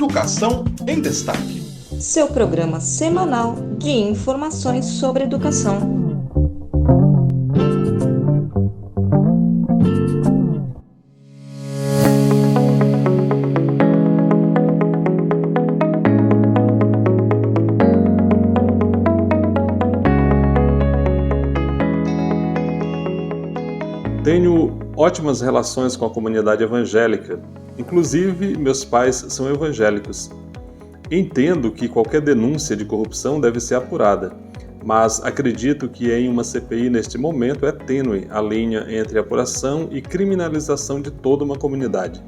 Educação em Destaque. Seu programa semanal de informações sobre educação. Tenho ótimas relações com a comunidade evangélica. Inclusive, meus pais são evangélicos. Entendo que qualquer denúncia de corrupção deve ser apurada, mas acredito que em uma CPI neste momento é tênue a linha entre apuração e criminalização de toda uma comunidade.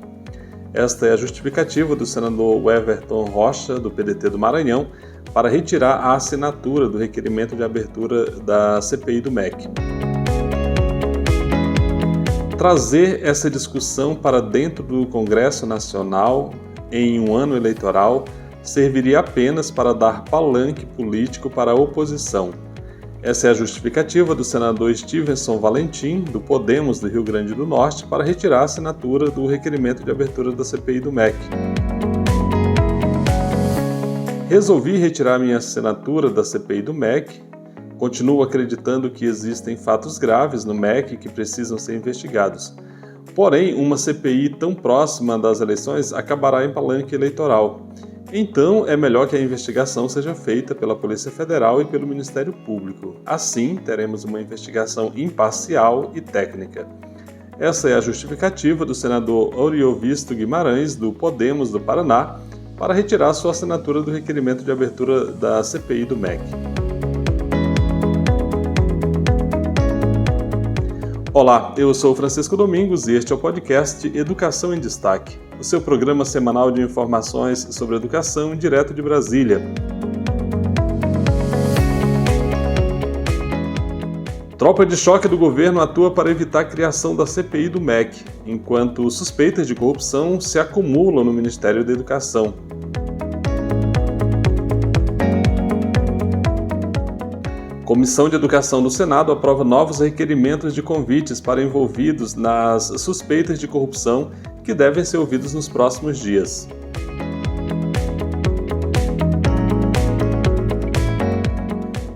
Esta é a justificativa do senador Everton Rocha, do PDT do Maranhão, para retirar a assinatura do requerimento de abertura da CPI do MEC. Trazer essa discussão para dentro do Congresso Nacional em um ano eleitoral serviria apenas para dar palanque político para a oposição. Essa é a justificativa do senador Stevenson Valentim, do Podemos do Rio Grande do Norte, para retirar a assinatura do requerimento de abertura da CPI do MEC. Resolvi retirar minha assinatura da CPI do MEC. Continuo acreditando que existem fatos graves no MEC que precisam ser investigados. Porém, uma CPI tão próxima das eleições acabará em palanque eleitoral. Então, é melhor que a investigação seja feita pela Polícia Federal e pelo Ministério Público. Assim, teremos uma investigação imparcial e técnica. Essa é a justificativa do senador Ariovisto Guimarães, do Podemos do Paraná, para retirar sua assinatura do requerimento de abertura da CPI do MEC. Olá, eu sou Francisco Domingos e este é o podcast Educação em Destaque, o seu programa semanal de informações sobre educação direto de Brasília. Tropa de choque do governo atua para evitar a criação da CPI do MEC, enquanto suspeitas de corrupção se acumulam no Ministério da Educação. Comissão de Educação do Senado aprova novos requerimentos de convites para envolvidos nas suspeitas de corrupção que devem ser ouvidos nos próximos dias.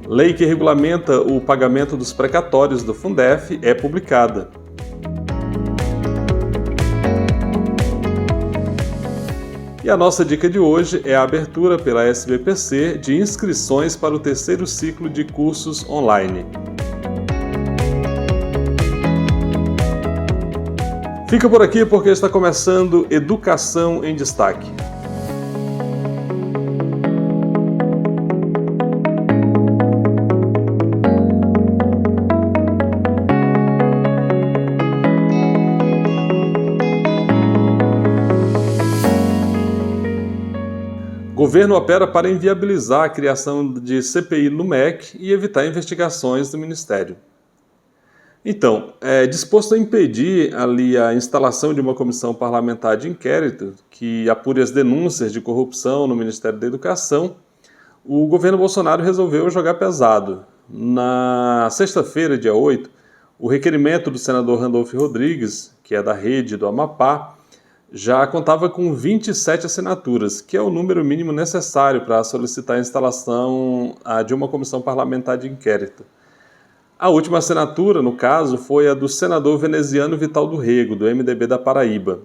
Lei que regulamenta o pagamento dos precatórios do Fundef é publicada. E a nossa dica de hoje é a abertura pela SBPC de inscrições para o terceiro ciclo de cursos online. Fica por aqui porque está começando Educação em Destaque. O governo opera para inviabilizar a criação de CPI no MEC e evitar investigações do Ministério. Então, disposto a impedir a instalação de uma comissão parlamentar de inquérito que apure as denúncias de corrupção no Ministério da Educação, o governo Bolsonaro resolveu jogar pesado. Na sexta-feira, dia 8, o requerimento do senador Randolfo Rodrigues, que é da Rede do Amapá, já contava com 27 assinaturas, que é o número mínimo necessário para solicitar a instalação de uma comissão parlamentar de inquérito. A última assinatura, no caso, foi a do senador veneziano Vital do Rego, do MDB da Paraíba.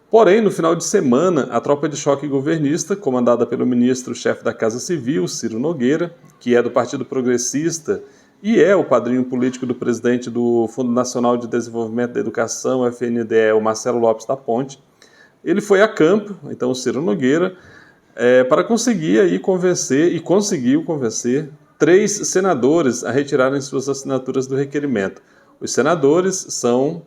Porém, no final de semana, a tropa de choque governista, comandada pelo ministro-chefe da Casa Civil, Ciro Nogueira, que é do Partido Progressista e é o padrinho político do presidente do Fundo Nacional de Desenvolvimento da Educação, FNDE, o Marcelo Lopes da Ponte, ele foi a campo, então o Ciro Nogueira, para conseguir aí conseguiu convencer 3 senadores a retirarem suas assinaturas do requerimento. Os senadores são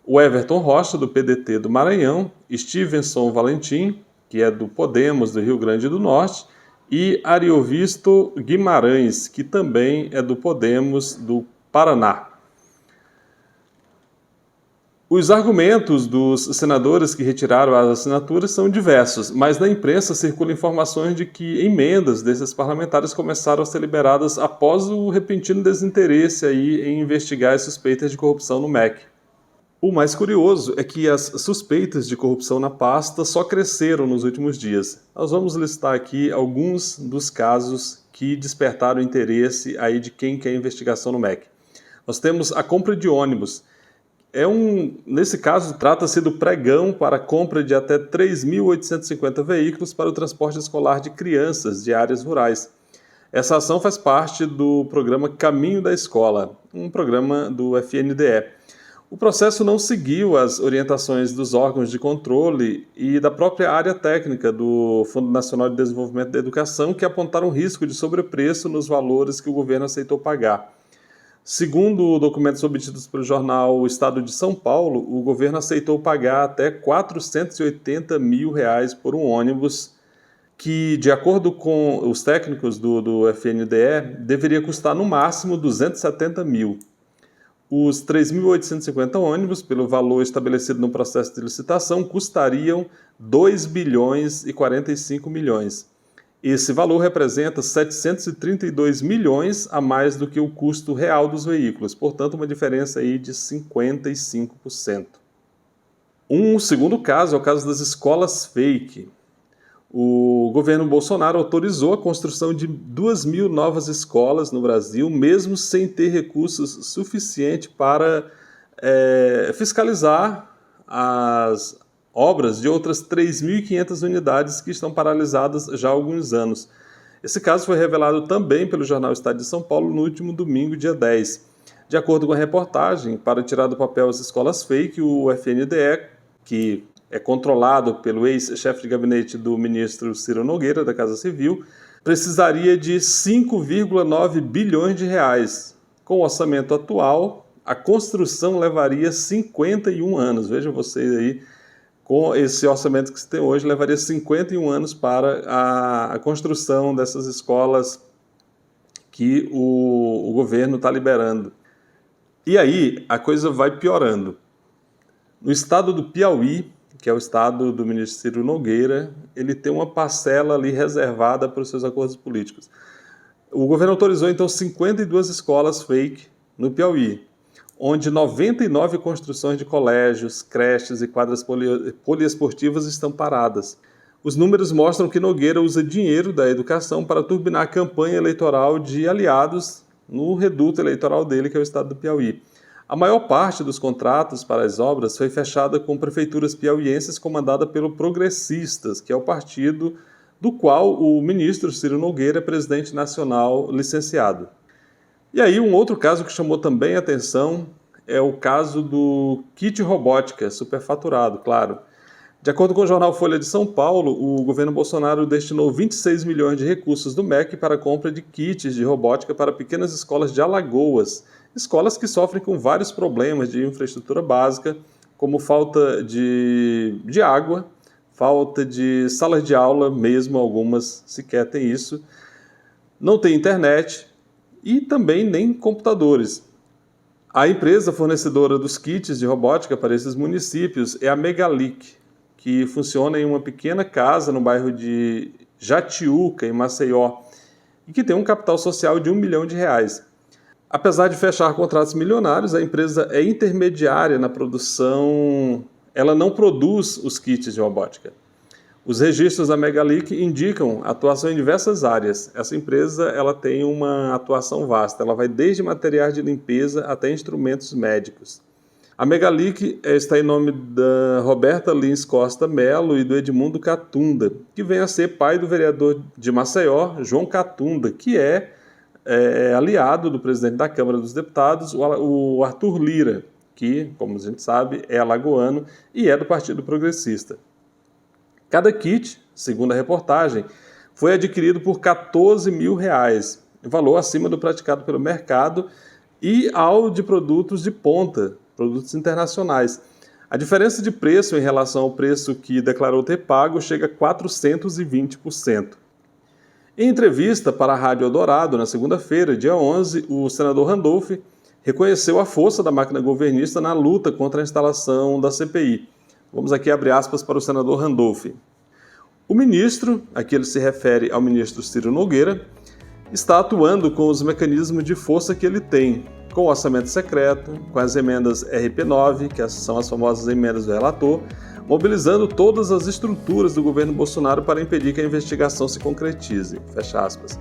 o Everton Rocha, do PDT do Maranhão, Stevenson Valentim, que é do Podemos do Rio Grande do Norte, e Ariovisto Guimarães, que também é do Podemos do Paraná. Os argumentos dos senadores que retiraram as assinaturas são diversos, mas na imprensa circulam informações de que emendas desses parlamentares começaram a ser liberadas após o repentino desinteresse aí em investigar as suspeitas de corrupção no MEC. O mais curioso é que as suspeitas de corrupção na pasta só cresceram nos últimos dias. Nós vamos listar aqui alguns dos casos que despertaram interesse aí de quem quer investigação no MEC. Nós temos a compra de ônibus. Nesse caso, trata-se do pregão para a compra de até 3.850 veículos para o transporte escolar de crianças de áreas rurais. Essa ação faz parte do programa Caminho da Escola, um programa do FNDE. O processo não seguiu as orientações dos órgãos de controle e da própria área técnica do Fundo Nacional de Desenvolvimento da Educação, que apontaram risco de sobrepreço nos valores que o governo aceitou pagar. Segundo documentos obtidos pelo jornal O Estado de São Paulo, o governo aceitou pagar até R$ 480 mil por um ônibus que, de acordo com os técnicos do FNDE, deveria custar no máximo R$ 270 mil. Os 3.850 ônibus, pelo valor estabelecido no processo de licitação, custariam 2 bilhões e 45 milhões. Esse valor representa 732 milhões a mais do que o custo real dos veículos, portanto uma diferença aí de 55%. Um segundo caso é o caso das escolas fake. O governo Bolsonaro autorizou a construção de 2.000 novas escolas no Brasil, mesmo sem ter recursos suficientes para fiscalizar as obras de outras 3.500 unidades que estão paralisadas já há alguns anos. Esse caso foi revelado também pelo jornal Estado de São Paulo no último domingo, dia 10. De acordo com a reportagem, para tirar do papel as escolas fake, o FNDE, que é controlado pelo ex-chefe de gabinete do ministro Ciro Nogueira, da Casa Civil, precisaria de 5,9 bilhões de reais. Com o orçamento atual, a construção levaria 51 anos. Vejam vocês aí, com esse orçamento que se tem hoje, levaria 51 anos para a construção dessas escolas que o governo está liberando. E aí a coisa vai piorando. No estado do Piauí, que é o estado do ministro Ciro Nogueira, ele tem uma parcela ali reservada para os seus acordos políticos. O governo autorizou, então, 52 escolas fake no Piauí, onde 99 construções de colégios, creches e quadras poliesportivas estão paradas. Os números mostram que Nogueira usa dinheiro da educação para turbinar a campanha eleitoral de aliados no reduto eleitoral dele, que é o estado do Piauí. A maior parte dos contratos para as obras foi fechada com prefeituras piauienses comandada pelo Progressistas, que é o partido do qual o ministro Ciro Nogueira é presidente nacional licenciado. E aí um outro caso que chamou também a atenção é o caso do kit robótica, superfaturado, claro. De acordo com o jornal Folha de São Paulo, o governo Bolsonaro destinou 26 milhões de recursos do MEC para a compra de kits de robótica para pequenas escolas de Alagoas, escolas que sofrem com vários problemas de infraestrutura básica, como falta de água, falta de salas de aula, mesmo algumas sequer têm isso, não tem internet e também nem computadores. A empresa fornecedora dos kits de robótica para esses municípios é a Megalic, que funciona em uma pequena casa no bairro de Jatiuca, em Maceió, e que tem um capital social de R$1 milhão. Apesar de fechar contratos milionários, a empresa é intermediária na produção, ela não produz os kits de robótica. Os registros da Megalic indicam atuação em diversas áreas. Essa empresa ela tem uma atuação vasta, ela vai desde materiais de limpeza até instrumentos médicos. A Megalic está em nome da Roberta Lins Costa Melo e do Edmundo Catunda, que vem a ser pai do vereador de Maceió, João Catunda, que é aliado do presidente da Câmara dos Deputados, o Arthur Lira, que, como a gente sabe, é alagoano e é do Partido Progressista. Cada kit, segundo a reportagem, foi adquirido por R$14 mil, valor acima do praticado pelo mercado e ao de produtos de ponta, produtos internacionais. A diferença de preço em relação ao preço que declarou ter pago chega a 420%. Em entrevista para a Rádio Eldorado, na segunda-feira, dia 11, o senador Randolph reconheceu a força da máquina governista na luta contra a instalação da CPI. Vamos aqui abrir aspas para o senador Randolph. O ministro, aqui ele se refere ao ministro Ciro Nogueira, está atuando com os mecanismos de força que ele tem, com o orçamento secreto, com as emendas RP9, que são as famosas emendas do relator, mobilizando todas as estruturas do governo Bolsonaro para impedir que a investigação se concretize. Fecha aspas.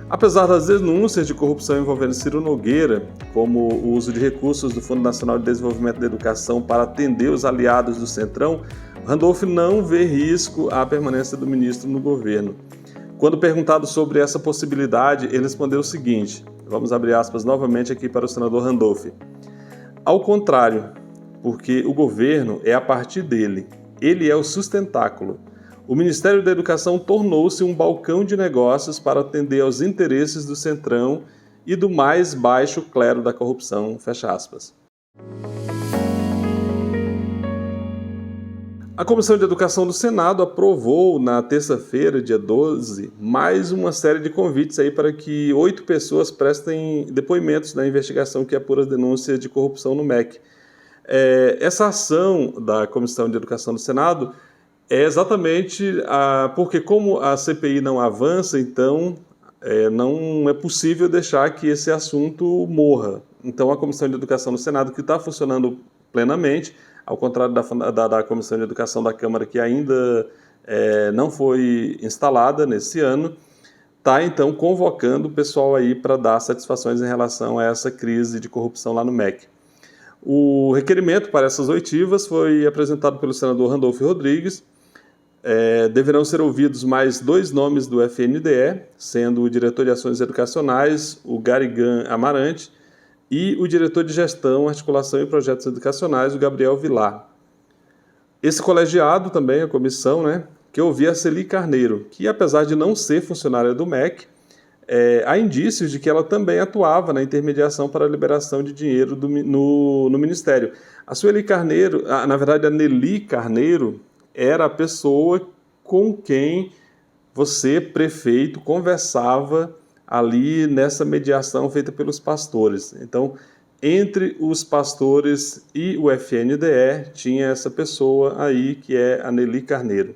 Apesar das denúncias de corrupção envolvendo Ciro Nogueira, como o uso de recursos do Fundo Nacional de Desenvolvimento da Educação para atender os aliados do Centrão, Randolph não vê risco à permanência do ministro no governo. Quando perguntado sobre essa possibilidade, ele respondeu o seguinte, vamos abrir aspas novamente aqui para o senador Randolph. Ao contrário, porque o governo é a partir dele, ele é o sustentáculo. O Ministério da Educação tornou-se um balcão de negócios para atender aos interesses do Centrão e do mais baixo clero da corrupção, fecha aspas. A Comissão de Educação do Senado aprovou na terça-feira, dia 12, mais uma série de convites aí para que 8 pessoas prestem depoimentos na investigação que apura as denúncias de corrupção no MEC. Essa ação da Comissão de Educação do Senado é exatamente porque como a CPI não avança, então não é possível deixar que esse assunto morra. Então a Comissão de Educação do Senado, que está funcionando plenamente, ao contrário da Comissão de Educação da Câmara, que ainda não foi instalada nesse ano, está então convocando o pessoal aí para dar satisfações em relação a essa crise de corrupção lá no MEC. O requerimento para essas oitivas foi apresentado pelo senador Randolph Rodrigues. Deverão ser ouvidos mais 2 nomes do FNDE, sendo o diretor de Ações Educacionais, o Garigan Amarante, e o diretor de Gestão, Articulação e Projetos Educacionais, o Gabriel Vilar. Esse colegiado também, a comissão, que ouvia a Celi Carneiro, que apesar de não ser funcionária do MEC, há indícios de que ela também atuava na intermediação para a liberação de dinheiro no Ministério. A Sueli Carneiro, na verdade a Nelly Carneiro, era a pessoa com quem você, prefeito, conversava ali nessa mediação feita pelos pastores. Então, entre os pastores e o FNDE, tinha essa pessoa aí que é a Nelly Carneiro.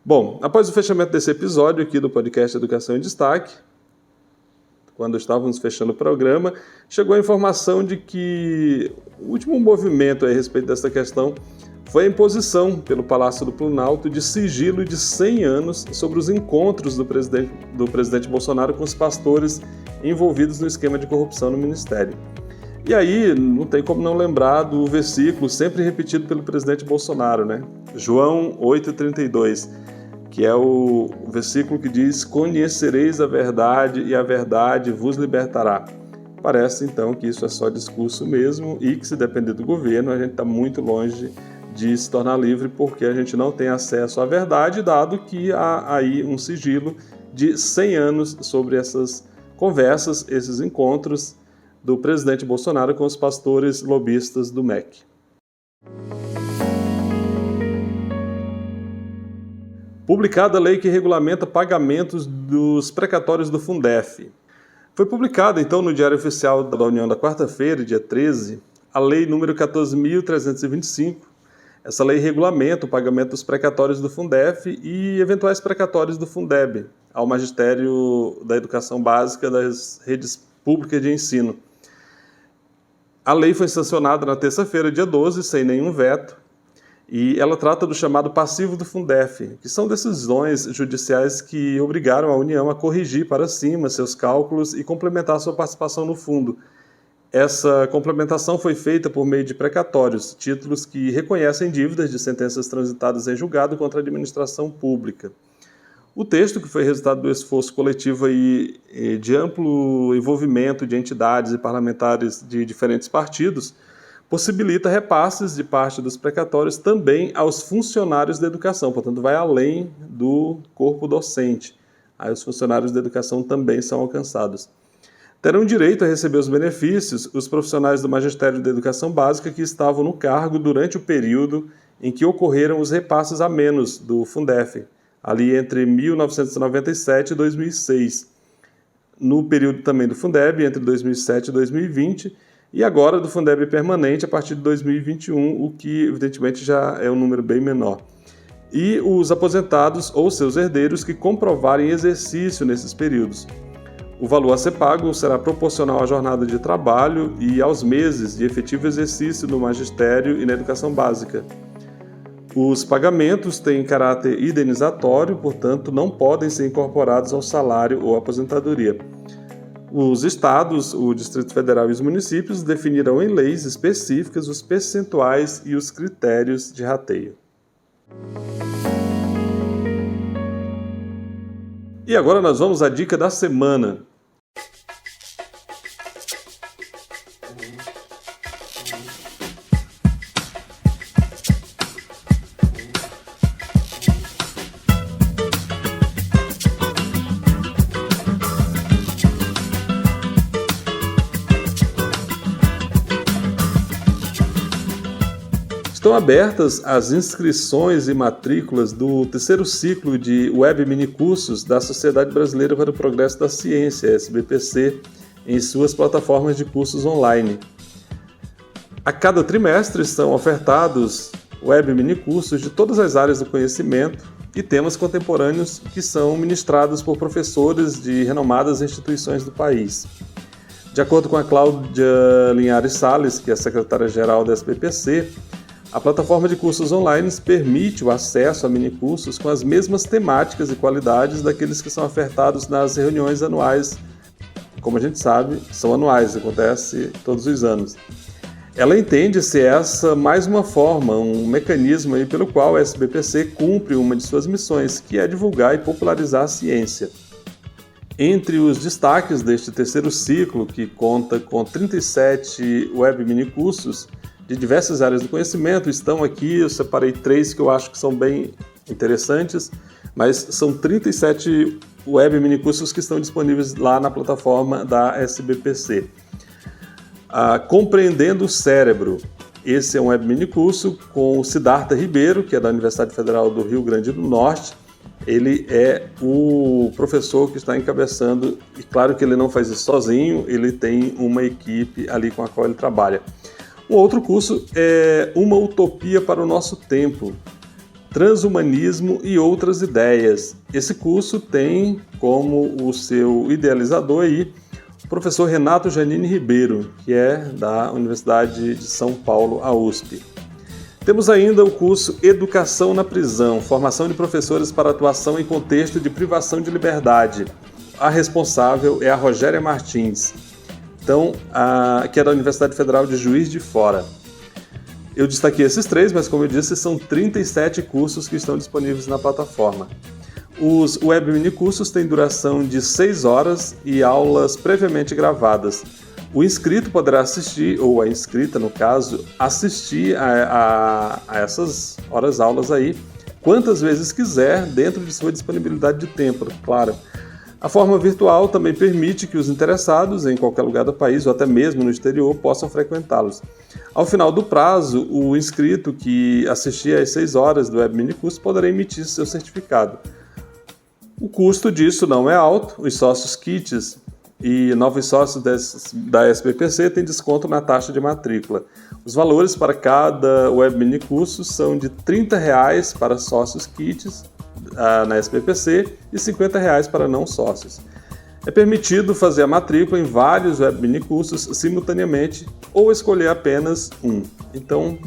Bom, após o fechamento desse episódio aqui do podcast Educação em Destaque, quando estávamos fechando o programa, chegou a informação de que o último movimento a respeito dessa questão foi a imposição pelo Palácio do Planalto de sigilo de 100 anos sobre os encontros do presidente Bolsonaro com os pastores envolvidos no esquema de corrupção no Ministério. E aí, não tem como não lembrar do versículo sempre repetido pelo presidente Bolsonaro, João 8,32, que é o versículo que diz: conhecereis a verdade e a verdade vos libertará. Parece, então, que isso é só discurso mesmo e que, se depender do governo, a gente está muito longe de se tornar livre, porque a gente não tem acesso à verdade, dado que há aí um sigilo de 100 anos sobre essas conversas, esses encontros do presidente Bolsonaro com os pastores lobistas do MEC. Publicada a lei que regulamenta pagamentos dos precatórios do Fundef. Foi publicada, então, no Diário Oficial da União da quarta-feira, dia 13, a Lei número 14.325. Essa lei regulamenta o pagamento dos precatórios do Fundef e eventuais precatórios do Fundeb ao Magistério da Educação Básica das redes públicas de ensino. A lei foi sancionada na terça-feira, dia 12, sem nenhum veto, e ela trata do chamado passivo do Fundef, que são decisões judiciais que obrigaram a União a corrigir para cima seus cálculos e complementar sua participação no fundo. Essa complementação foi feita por meio de precatórios, títulos que reconhecem dívidas de sentenças transitadas em julgado contra a administração pública. O texto, que foi resultado do esforço coletivo e de amplo envolvimento de entidades e parlamentares de diferentes partidos, possibilita repasses de parte dos precatórios também aos funcionários da educação, portanto vai além do corpo docente. Aí os funcionários da educação também são alcançados. Terão direito a receber os benefícios os profissionais do Magistério da Educação Básica que estavam no cargo durante o período em que ocorreram os repasses a menos do Fundef, ali entre 1997 e 2006. No período também do Fundeb, entre 2007 e 2020, e agora do Fundeb permanente a partir de 2021, o que evidentemente já é um número bem menor. E os aposentados ou seus herdeiros que comprovarem exercício nesses períodos. O valor a ser pago será proporcional à jornada de trabalho e aos meses de efetivo exercício no magistério e na educação básica. Os pagamentos têm caráter indenizatório, portanto, não podem ser incorporados ao salário ou aposentadoria. Os estados, o Distrito Federal e os municípios definirão em leis específicas os percentuais e os critérios de rateio. E agora nós vamos à dica da semana. Estão abertas as inscrições e matrículas do terceiro ciclo de Web Minicursos da Sociedade Brasileira para o Progresso da Ciência, SBPC, em suas plataformas de cursos online. A cada trimestre são ofertados Web Minicursos de todas as áreas do conhecimento e temas contemporâneos que são ministrados por professores de renomadas instituições do país. De acordo com a Cláudia Linhares Salles, que é a secretária-geral da SBPC, a plataforma de cursos online permite o acesso a minicursos com as mesmas temáticas e qualidades daqueles que são ofertados nas reuniões anuais. Como a gente sabe, são anuais, acontece todos os anos. Ela entende-se essa mais uma forma, um mecanismo aí pelo qual a SBPC cumpre uma de suas missões, que é divulgar e popularizar a ciência. Entre os destaques deste terceiro ciclo, que conta com 37 web minicursos, de diversas áreas do conhecimento, estão aqui, eu separei 3 que eu acho que são bem interessantes, mas são 37 web minicursos que estão disponíveis lá na plataforma da SBPC. Compreendendo o Cérebro, esse é um web minicurso com o Siddhartha Ribeiro, que é da Universidade Federal do Rio Grande do Norte. Ele é o professor que está encabeçando, e claro que ele não faz isso sozinho, ele tem uma equipe ali com a qual ele trabalha. Um outro curso é Uma Utopia para o Nosso Tempo, Transhumanismo e Outras Ideias. Esse curso tem como o seu idealizador aí o professor Renato Janine Ribeiro, que é da Universidade de São Paulo, a USP. Temos ainda o curso Educação na Prisão, Formação de Professores para Atuação em Contexto de Privação de Liberdade. A responsável é a Rogéria Martins. Então, que é da Universidade Federal de Juiz de Fora. Eu destaquei esses 3, mas como eu disse, são 37 cursos que estão disponíveis na plataforma. Os web minicursos têm duração de 6 horas e aulas previamente gravadas. O inscrito poderá assistir, ou a inscrita no caso, assistir a essas horas-aulas aí, quantas vezes quiser, dentro de sua disponibilidade de tempo, claro. A forma virtual também permite que os interessados, em qualquer lugar do país ou até mesmo no exterior, possam frequentá-los. Ao final do prazo, o inscrito que assistir às 6 horas do Web Minicurso poderá emitir seu certificado. O custo disso não é alto, os sócios kits e novos sócios da SBPC têm desconto na taxa de matrícula. Os valores para cada Web Minicurso são de R$ 30 para sócios kits na SBPC e R$ 50 para não sócios. É permitido fazer a matrícula em vários web minicursos simultaneamente ou escolher apenas um. Então,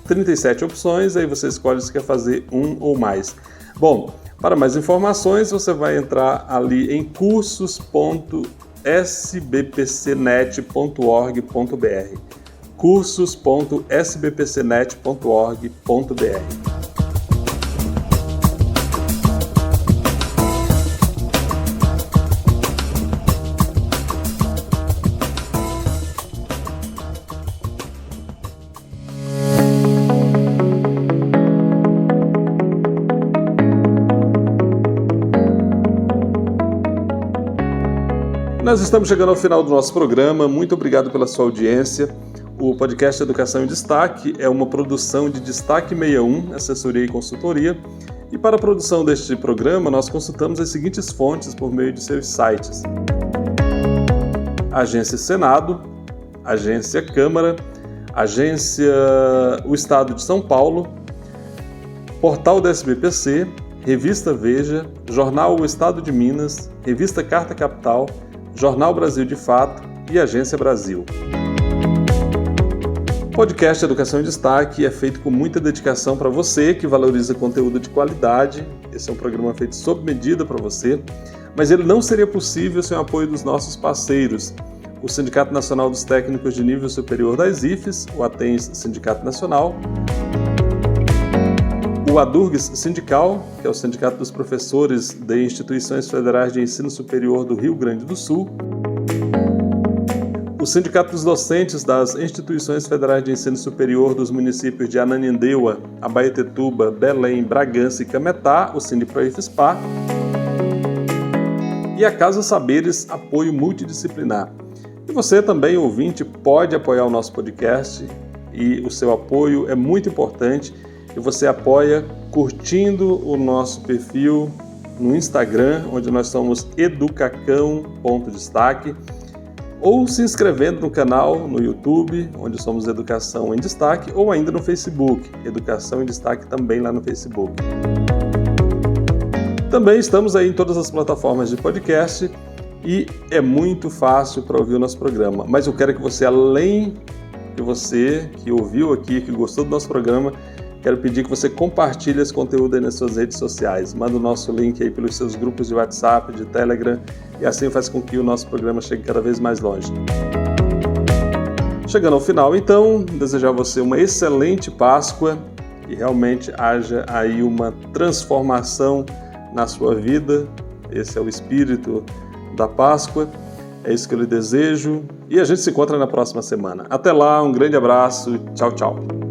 37 opções, aí você escolhe se quer fazer um ou mais. Bom, para mais informações você vai entrar ali em cursos.sbpcnet.org.br cursos.sbpcnet.org.br. Nós estamos chegando ao final do nosso programa. Muito obrigado pela sua audiência. O podcast Educação em Destaque é uma produção de Destaque 61, assessoria e consultoria. E para a produção deste programa, nós consultamos as seguintes fontes por meio de seus sites: Agência Senado, Agência Câmara, Agência O Estado de São Paulo, Portal da SBPC, Revista Veja, Jornal O Estado de Minas, Revista Carta Capital, Jornal Brasil de Fato e Agência Brasil. O podcast Educação em Destaque é feito com muita dedicação para você que valoriza conteúdo de qualidade. Esse é um programa feito sob medida para você, mas ele não seria possível sem o apoio dos nossos parceiros, o Sindicato Nacional dos Técnicos de Nível Superior das IFES, o ATENS Sindicato Nacional, o ADURGS Sindical, que é o Sindicato dos Professores de Instituições Federais de Ensino Superior do Rio Grande do Sul, o Sindicato dos Docentes das Instituições Federais de Ensino Superior dos municípios de Ananindeua, Abaetetuba, Belém, Bragança e Cametá, o Sindiproifespar, e a Casa Saberes Apoio Multidisciplinar. E você também, ouvinte, pode apoiar o nosso podcast e o seu apoio é muito importante e você apoia curtindo o nosso perfil no Instagram, onde nós somos educacão.destaque, ou se inscrevendo no canal no YouTube, onde somos Educação em Destaque, ou ainda no Facebook, Educação em Destaque também lá no Facebook. Também estamos aí em todas as plataformas de podcast e é muito fácil para ouvir o nosso programa. Mas eu quero que você, além de você que ouviu aqui, que gostou do nosso programa, quero pedir que você compartilhe esse conteúdo aí nas suas redes sociais. Manda o nosso link aí pelos seus grupos de WhatsApp, de Telegram, e assim faz com que o nosso programa chegue cada vez mais longe. Chegando ao final, então, desejar a você uma excelente Páscoa, que realmente haja aí uma transformação na sua vida. Esse é o espírito da Páscoa, é isso que eu lhe desejo, e a gente se encontra na próxima semana. Até lá, um grande abraço, tchau, tchau.